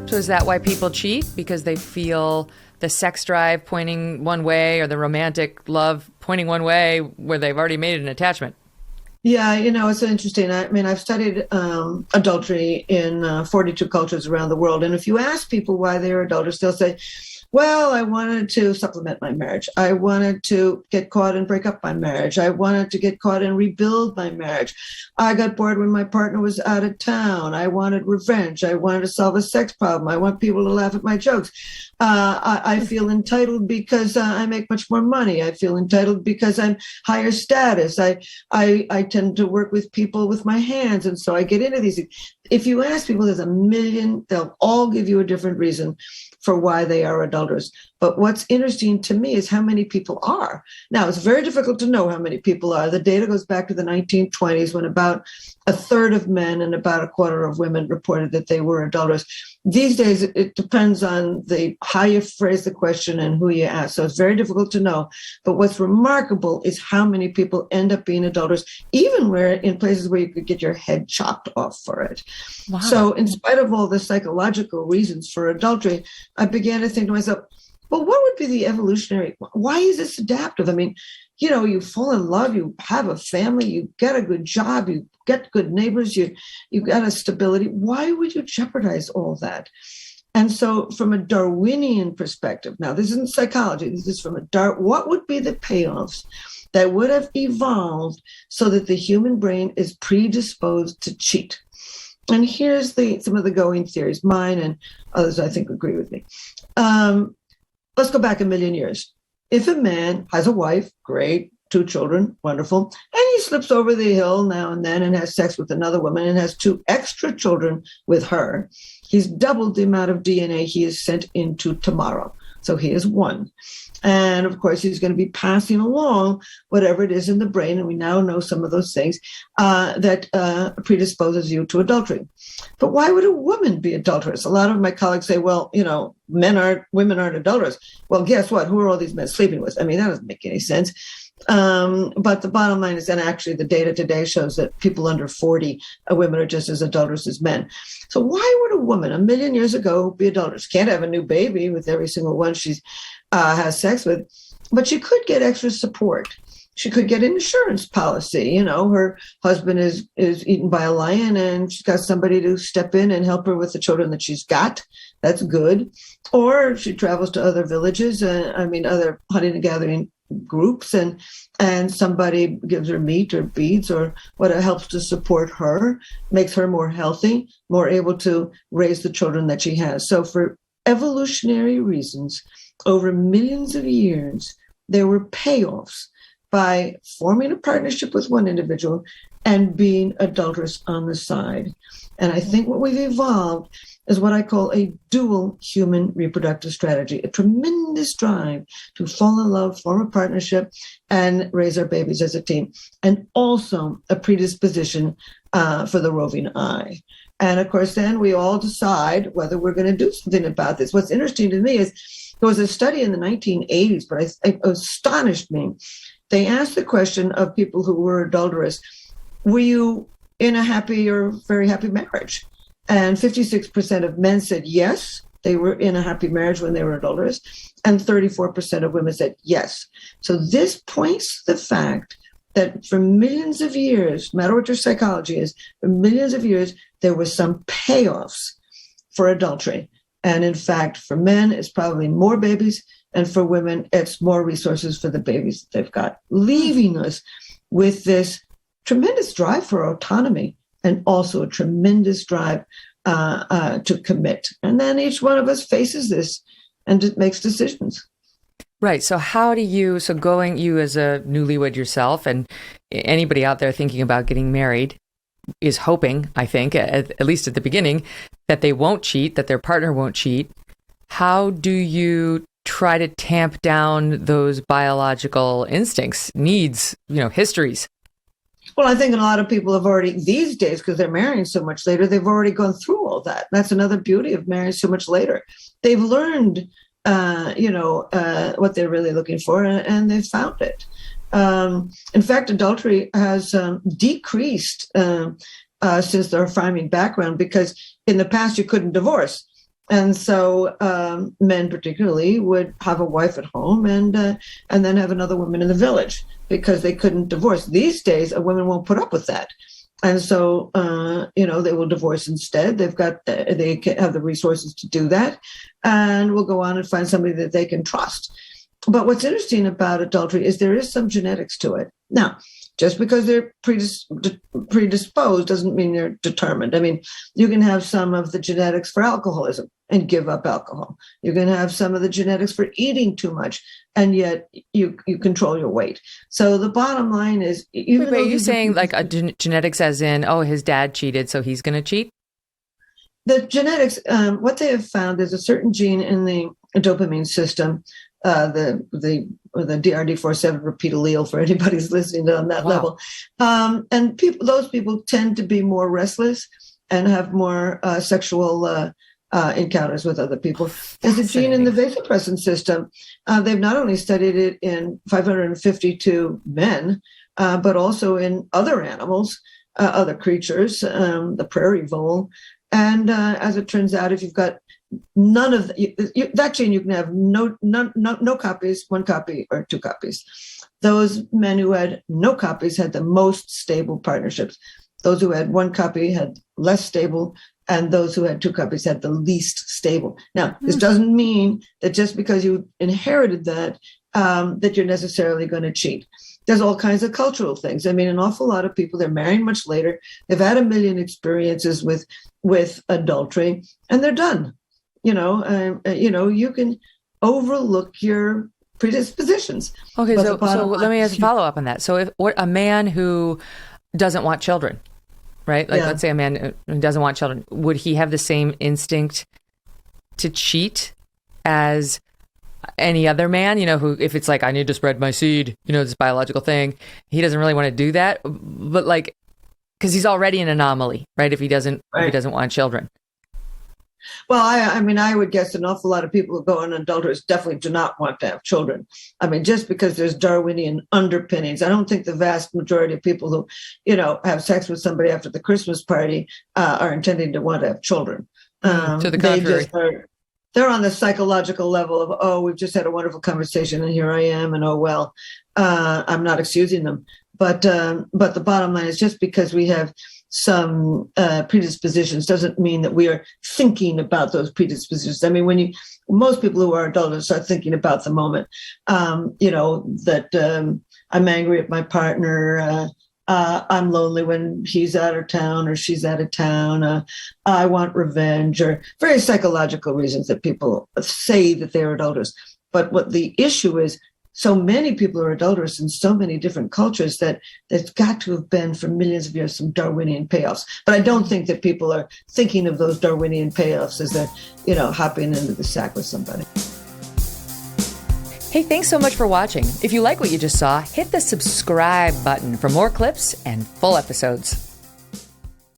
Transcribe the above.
So is that why people cheat? Because they feel the sex drive pointing one way or the romantic love pointing one way where they've already made an attachment? Yeah, it's interesting. I mean, I've studied adultery in 42 cultures around the world. And if you ask people why they're adulterous, they'll say, well, I wanted to supplement my marriage. I wanted to get caught and break up my marriage. I wanted to get caught and rebuild my marriage. I got bored when my partner was out of town. I wanted revenge. I wanted to solve a sex problem. I want people to laugh at my jokes. I feel entitled because I make much more money. I feel entitled because I'm higher status. I tend to work with people with my hands. And so I get into these things. If you ask people, there's a million, they'll all give you a different reason for why they are adulterous. But what's interesting to me is how many people are. Now, it's very difficult to know how many people are. The data goes back to the 1920s when about a third of men and about a quarter of women reported that they were adulterous. These days, it depends on how you phrase the question and who you ask. So it's very difficult to know. But what's remarkable is how many people end up being adulterous, even where in places where you could get your head chopped off for it. Wow. So in spite of all the psychological reasons for adultery, I began to think to myself, well, what would be the evolutionary? Why is this adaptive? I mean, you fall in love, you have a family, you get a good job, you get good neighbors, you got a stability. Why would you jeopardize all that? And so from a Darwinian perspective, now this isn't psychology, this is from what would be the payoffs that would have evolved so that the human brain is predisposed to cheat? And here's some of the going theories, mine and others I think agree with me. Let's go back a million years. If a man has a wife, great, 2 children, wonderful, and he slips over the hill now and then and has sex with another woman and has 2 extra children with her, he's doubled the amount of DNA he is sent into tomorrow. So he is 1. And of course, he's going to be passing along whatever it is in the brain. And we now know some of those things that predisposes you to adultery. But why would a woman be adulterous? A lot of my colleagues say, well, women aren't adulterous. Well, guess what? Who are all these men sleeping with? I mean, that doesn't make any sense. But the bottom line is, and actually the data today shows that people under 40 women are just as adulterous as men. So why would a woman a million years ago be adulterous? Can't have a new baby with every single one she's has sex with, but she could get extra support. She could get an insurance policy. Her husband is eaten by a lion and she's got somebody to step in and help her with the children that she's got. That's good. Or she travels to other villages, other hunting and gathering groups, and somebody gives her meat or beads or what helps to support her, makes her more healthy, more able to raise the children that she has. So for evolutionary reasons, over millions of years, there were payoffs by forming a partnership with one individual and being adulterous on the side. And I think what we've evolved is what I call a dual human reproductive strategy, a tremendous drive to fall in love, form a partnership, and raise our babies as a team, and also a predisposition for the roving eye. And of course, then we all decide whether we're going to do something about this. What's interesting to me is there was a study in the 1980s, but it astonished me. They asked the question of people who were adulterous, were you in a happy or very happy marriage? And 56% of men said yes, they were in a happy marriage when they were adulterous, and 34% of women said yes. So this points to the fact that for millions of years, no matter what your psychology is, for millions of years, there were some payoffs for adultery. And in fact, for men, it's probably more babies, and for women, it's more resources for the babies that they've got, leaving us with this tremendous drive for autonomy and also a tremendous drive to commit. And then each one of us faces this and it makes decisions. Right. So going you as a newlywed yourself and anybody out there thinking about getting married is hoping, I think, at least at the beginning, that they won't cheat, that their partner won't cheat. How do you try to tamp down those biological instincts, needs, histories? Well, I think a lot of people have already, these days, because they're marrying so much later, they've already gone through all that. That's another beauty of marrying so much later. They've learned, what they're really looking for, and they've found it. In fact, adultery has decreased since their farming background, because in the past you couldn't divorce. And so men particularly would have a wife at home and then have another woman in the village because they couldn't divorce. These days, a woman won't put up with that. And so, they will divorce instead. They have the resources to do that, and will go on and find somebody that they can trust. But what's interesting about adultery is there is some genetics to it. Now, just because they're predisposed doesn't mean they're determined. I mean, you can have some of the genetics for alcoholism and give up alcohol. You can have some of the genetics for eating too much, and yet you control your weight. So the bottom line is... Wait, are you saying like a genetics as in, oh, his dad cheated, so he's going to cheat? The genetics, what they have found, there's a certain gene in the dopamine system, the DRD47 repeat allele for anybody who's listening on that level. And those people tend to be more restless and have more sexual encounters with other people. There's a gene in the vasopressin system. They've not only studied it in 552 men, but also in other animals, other creatures, the prairie vole. And as it turns out, if you've got none of that gene, you can have no copies, one copy or two copies. Those men who had no copies had the most stable partnerships. Those who had one copy had less stable, and those who had two copies had the least stable. Now, this doesn't mean that just because you inherited that, that you're necessarily going to cheat. There's all kinds of cultural things. I mean, an awful lot of people, they're married much later. They've had a million experiences with adultery, and they're done. You can overlook your predispositions. Okay, so let me ask a follow-up on that. So if a man who doesn't want children, right? Like, let's say a man who doesn't want children, would he have the same instinct to cheat as any other man, who, if it's like, I need to spread my seed, this biological thing, he doesn't really want to do that, but like, because he's already an anomaly, right? If he doesn't want children. Well, I would guess an awful lot of people who go on adulterous definitely do not want to have children. I mean, just because there's Darwinian underpinnings, I don't think the vast majority of people who, have sex with somebody after the Christmas party are intending to want to have children. To the contrary. They're on the psychological level of, oh, we've just had a wonderful conversation and here I am, and oh, well, I'm not excusing them. But the bottom line is, just because we have some predispositions doesn't mean that we are thinking about those predispositions. I mean, most people who are adults start thinking about the moment, that I'm angry at my partner, I'm lonely when he's out of town or she's out of town, I want revenge, or very psychological reasons that people say that they're adulterous. But what the issue is, so many people are adulterous in so many different cultures that there's got to have been for millions of years some Darwinian payoffs. But I don't think that people are thinking of those Darwinian payoffs as they're, hopping into the sack with somebody. Hey, thanks so much for watching. If you like what you just saw, hit the subscribe button for more clips and full episodes.